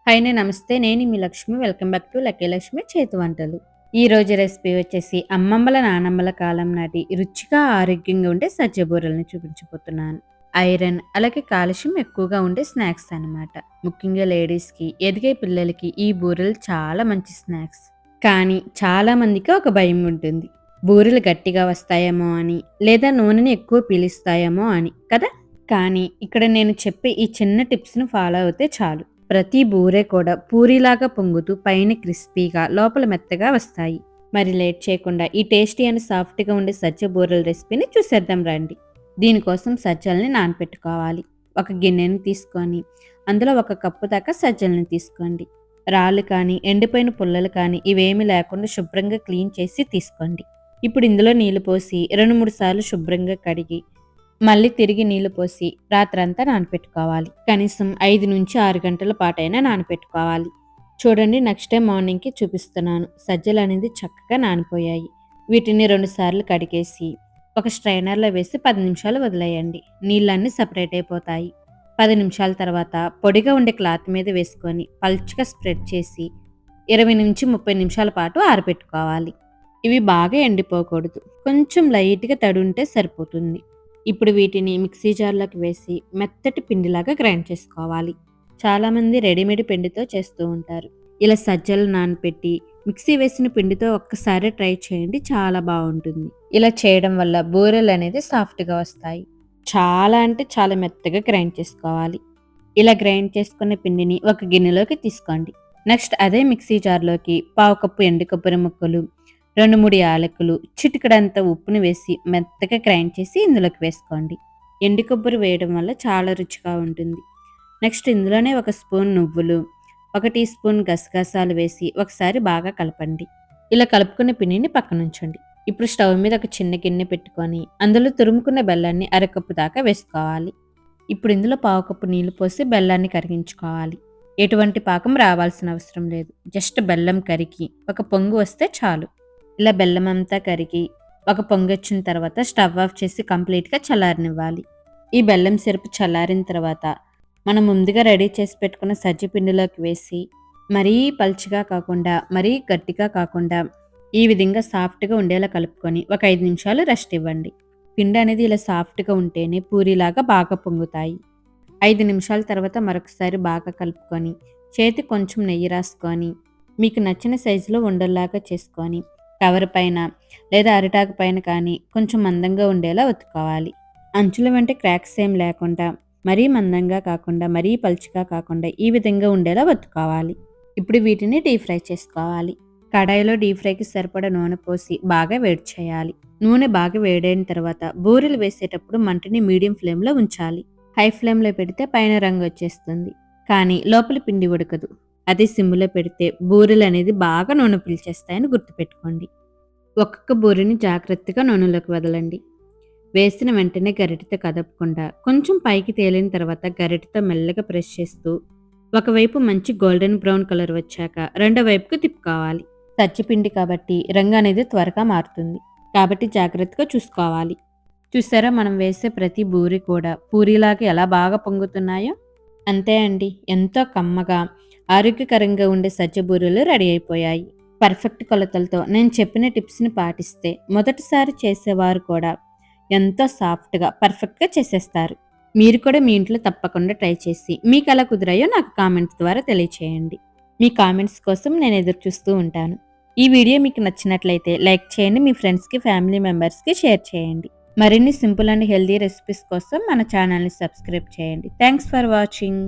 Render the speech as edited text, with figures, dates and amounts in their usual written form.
Hi నమస్తే. నేను మీ Lakshmi. Welcome back to lucky Lakshmi చేతి వంటలు. ఈ రోజు రెసిపీ వచ్చేసి అమ్మమ్మల, నానమ్మల కాలం నాటి రుచిగా, ఆరోగ్యంగా ఉండే సజ్జ బూరెలను చూపించబోతున్నాను. ఐరన్ అలాగే కాల్షియం ఎక్కువగా ఉండే స్నాక్స్ అన్నమాట. ముఖ్యంగా లేడీస్‌కి, ఎదిగే పిల్లలకి ఈ బూరెలు చాలా మంచి స్నాక్స్. కానీ చాలా మందికి ఒక భయం ఉంటుంది. బూరెలు గట్టిగా వస్తాయేమో అని, లేదా నూనెని ఎక్కువ పీలుస్తాయేమో అని కదా! కానీ ఇక్కడ నేను చెప్పే ఈ చిన్న టిప్స్‌ను ఫాలో అవుతే చాలు. ప్రతి బూరె కూడా పూరిలాగా పొంగుతూ పైన క్రిస్పీగా, లోపల మెత్తగా వస్తాయి. మరి లేట్ చేయకుండా ఈ టేస్టీ అండ్ సాఫ్ట్‌గా ఉండే సజ్జ బూరెల రెసిపీని చూసేద్దాం రండి. దీనికోసం సజ్జల్ని నానపెట్టుకోవాలి. ఒక గిన్నెని తీసుకొని అందులో 1 కప్పు దాకా సజ్జల్ని తీసుకోండి. రాళ్ళు కానీ, ఎండిపోయిన పుల్లలు కానీ ఇవేమీ లేకుండా శుభ్రంగా క్లీన్ చేసి తీసుకోండి. ఇప్పుడు ఇందులో నీళ్లు పోసి 2, 3 సార్లు శుభ్రంగా కడిగి మళ్ళీ తిరిగి నీళ్లు పోసి రాత్రంతా నానపెట్టుకోవాలి. కనీసం 5-6 గంటల పాటైనా నానపెట్టుకోవాలి. చూడండి, నెక్స్ట్ డే మార్నింగ్‌కి చూపిస్తున్నాను. సజ్జలనేది చక్కగా నానిపోయాయి. వీటిని 2 సార్లు కడిగేసి ఒక స్ట్రైనర్‌లో వేసి 10 నిమిషాలు వదిలేయండి. నీళ్ళన్నీ సెపరేట్ అయిపోతాయి. 10 నిమిషాల తర్వాత పొడిగా ఉండే క్లాత్ మీద వేసుకొని పల్చగా స్ప్రెడ్ చేసి 20-30 నిమిషాల పాటు ఆరబెట్టుకోవాలి. ఇవి బాగా ఎండిపోకూడదు. కొంచెం లైట్‌గా తడి ఉంటే సరిపోతుంది. ఇప్పుడు వీటిని మిక్సీ జార్‌లోకి వేసి మెత్తటి పిండిలాగా గ్రైండ్ చేసుకోవాలి. చాలామంది రెడీమేడ్ పిండితో చేస్తూ ఉంటారు. ఇలా సజ్జలు నానపెట్టి మిక్సీ వేసిన పిండితో ఒక్కసారి ట్రై చేయండి, చాలా బావుంటుంది. ఇలా చేయడం వల్ల బూరెలనేది సాఫ్ట్‌గా వస్తాయి. చాలా అంటే చాలా మెత్తగా గ్రైండ్ చేసుకోవాలి. ఇలా గ్రైండ్ చేసుకున్న పిండిని ఒక గిన్నెలోకి తీసుకోండి. నెక్స్ట్ అదే మిక్సీ జార్‌లోకి పావు కప్పు ఎండు కొబ్బరి ముక్కలు, 2, 3 యాలకులు, చిటికెడంత ఉప్పుని వేసి మెత్తగా గ్రైండ్ చేసి ఇందులోకి వేసుకోండి. ఎండు కొబ్బరి వేయడం వల్ల చాలా రుచిగా ఉంటుంది. నెక్స్ట్ ఇందులోనే 1 స్పూన్ నువ్వులు, 1 టీ స్పూన్ గసగసాలు వేసి ఒకసారి బాగా కలపండి. ఇలా కలుపుకున్న పిండిని పక్కనుంచండి. ఇప్పుడు స్టవ్ మీద ఒక చిన్న గిన్నె పెట్టుకొని అందులో తురుముకున్న బెల్లాన్ని అరకప్పు దాకా వేసుకోవాలి. ఇప్పుడు ఇందులో పావు కప్పు నీళ్లు పోసి బెల్లాన్ని కరిగించుకోవాలి. ఎటువంటి పాకం రావాల్సిన అవసరం లేదు. జస్ట్ బెల్లం కరిగి ఒక పొంగు వస్తే చాలు. ఇలా బెల్లం అంతా కరిగి ఒక పొంగొచ్చిన తర్వాత స్టవ్ ఆఫ్ చేసి కంప్లీట్‌గా చల్లారనివ్వాలి. ఈ బెల్లం సిరప్ చల్లారిన తర్వాత మనం ముందుగా రెడీ చేసి పెట్టుకున్న సజ్జ పిండిలోకి వేసి మరీ పల్చగా కాకుండా, మరీ గట్టిగా కాకుండా ఈ విధంగా సాఫ్ట్‌గా ఉండేలా కలుపుకొని ఒక 5 నిమిషాలు రెస్ట్ ఇవ్వండి. పిండి అనేది ఇలా సాఫ్ట్‌గా ఉంటేనే పూరిలాగా బాగా పొంగుతాయి. 5 నిమిషాల తర్వాత మరొకసారి బాగా కలుపుకొని చేతికి కొంచెం నెయ్యి రాసుకొని మీకు నచ్చిన సైజులో ఉండల్లాగా చేసుకొని కవర్ పైన లేదా అరిటాకు పైన కానీ కొంచెం మందంగా ఉండేలా ఒత్తుకోవాలి. అంచుల వెంట క్రాక్స్ ఏం లేకుండా, మరీ మందంగా కాకుండా, మరీ పలుచగా కాకుండా ఈ విధంగా ఉండేలా ఒత్తుకోవాలి. ఇప్పుడు వీటిని డీప్ ఫ్రై చేసుకోవాలి. కడాయిలో డీప్ ఫ్రైకి సరిపడా నూనె పోసి బాగా వేడి చేయాలి. నూనె బాగా వేడైన తర్వాత బూరెలు వేసేటప్పుడు మంటని మీడియం ఫ్లేమ్‌లో ఉంచాలి. హై ఫ్లేమ్‌లో పెడితే పైన రంగు వచ్చేస్తుంది, కానీ లోపల పిండి ఉడకదు. అదే సిమ్‌లో పెడితే బూరెలనేది బాగా నూనె పీల్చేస్తాయని గుర్తుపెట్టుకోండి. ఒక్కొక్క బూరెని జాగ్రత్తగా నూనెలోకి వదలండి. వేసిన వెంటనే గరిటెతో కదపకుండా కొంచెం పైకి తేలిన తర్వాత గరిటెతో మెల్లగా ప్రెస్ చేస్తూ ఒకవైపు మంచి గోల్డెన్ బ్రౌన్ కలర్ వచ్చాక రెండో వైపుకు తిప్పుకోవాలి. సజ్జపిండి కాబట్టి రంగు అనేది త్వరగా మారుతుంది. కాబట్టి జాగ్రత్తగా చూసుకోవాలి. చూసారా, మనం వేసే ప్రతి బూరి కూడా పూరిలాగా ఎలా బాగా పొంగుతున్నాయో? అంతే అండి. ఎంతో కమ్మగా, ఆరోగ్యకరంగా ఉండే సజ్జ బూరెలు రెడీ అయిపోయాయి. పర్ఫెక్ట్ కొలతలతో నేను చెప్పిన టిప్స్‌ని పాటిస్తే మొదటిసారి చేసేవారు కూడా ఎంతో సాఫ్ట్‌గా, పర్ఫెక్ట్‌గా చేసేస్తారు. మీరు కూడా మీ ఇంట్లో తప్పకుండా ట్రై చేసి మీకెలా కుదిరాయో నాకు కామెంట్స్ ద్వారా తెలియచేయండి. మీ కామెంట్స్ కోసం నేను ఎదురు చూస్తూ ఉంటాను. ఈ వీడియో మీకు నచ్చినట్లయితే లైక్ చేయండి. మీ ఫ్రెండ్స్‌కి, ఫ్యామిలీ మెంబర్స్‌కి షేర్ చేయండి. మరిన్ని సింపుల్ అండ్ హెల్తీ రెసిపీస్ కోసం మన ఛానల్‌ని సబ్స్క్రైబ్ చేయండి. Thanks for watching.